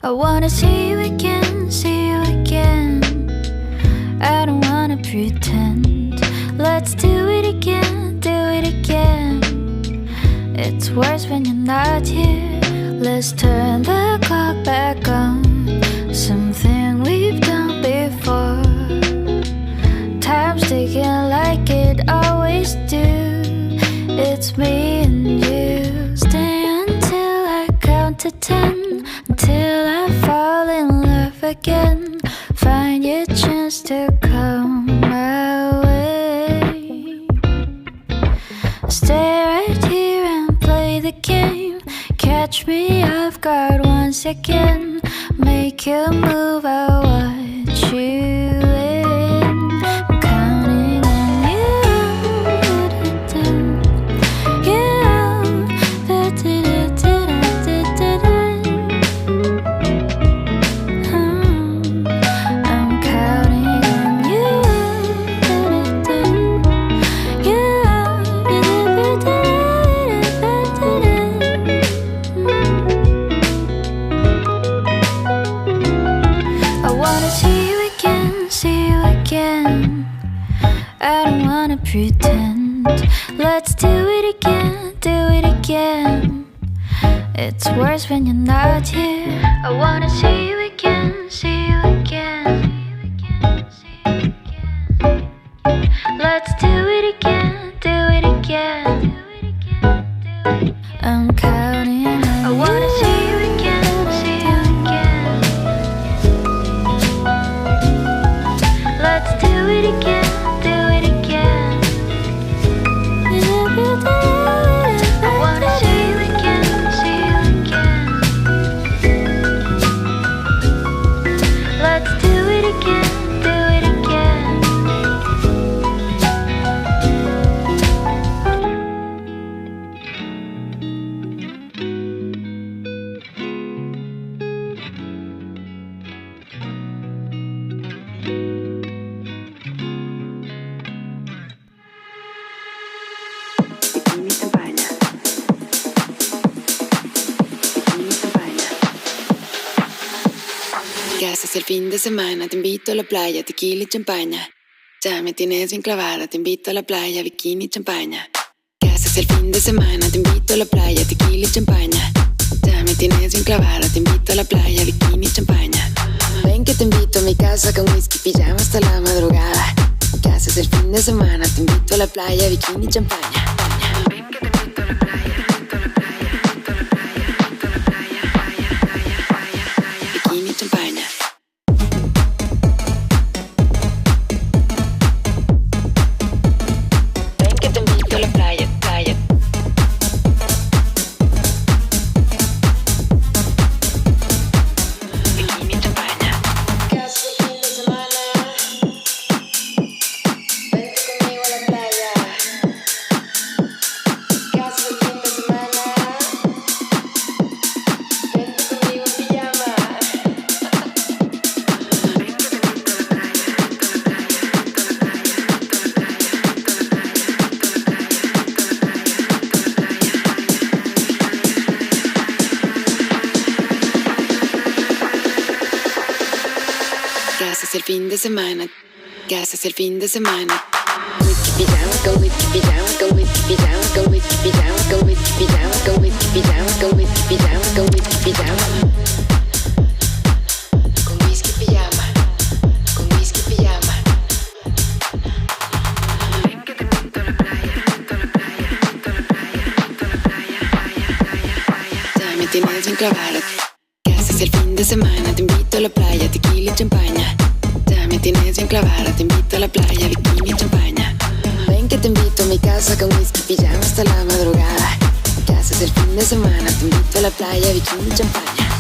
I wanna see you again, see you again. I don't wanna pretend. Let's do it again, do it again. It's worse when you're not here. Let's turn the clock back on. Something we've done before. Time's ticking like it always do. It's me and you. Stay until I count to 10. Until I fall in love again. Find your chance to come my way. Stay right here and play the game. Catch me off guard once again. Make you move, I watch you in. I'm counting on you. I don't wanna pretend. Let's do it again, do it again. It's worse when you're not here. I wanna see you again, see you again. Let's do it again, do it again. I'm counting on you. I wanna see you again, see you again. Let's do it again. ¿Qué haces el fin de semana? Te invito a la playa, tequila y champaña. Ya me tienes bien clavada, te invito a la playa, bikini y champaña. ¿Qué haces el fin de semana? Te invito a la playa, tequila y champaña. Ya me tienes bien clavada, te invito a la playa, bikini y champaña. Ven que te invito a mi casa con whisky, pijama hasta la madrugada. ¿Qué haces el fin de semana? Te invito a la playa, bikini y champaña. Ven que te invito a la playa, invito a la playa, invito a la playa, invito a la playa, playa, playa, playa, playa, bikini y champaña. Ven que te invito a la playa, playa. Bikini y champaña. ¿Qué haces el fin de semana? Vente conmigo a la playa. ¿Qué haces el fin de semana? Vente conmigo en pijama. Ven que te invito a la playa, invito a la playa, invito a la playa, invito a la playa, invito a la playa, invito a la playa, invito a la playa, ¿qué haces el fin de semana? ¿Qué haces el fin de semana? Whisky pijama, con whisky pijama, con whisky pijama, con whisky pijama, con whisky pijama, con whisky pijama, con whisky pijama, con whisky pijama. Con whisky pijama, con whisky pijama. Ven que te invito a la playa, invito a la playa, invito a la playa, invito a la playa, playa, playa, playa. Ya me tienes bien clavada. ¿Qué haces el fin de semana? Te invito a la playa, tequila y champaña. Ya me tienes bien clavada, te invito a la playa, bikini y champaña. Ven que te invito a mi casa con whisky, pijama hasta la madrugada. ¿Qué haces el fin de semana? Te invito a la playa, bikini y champaña.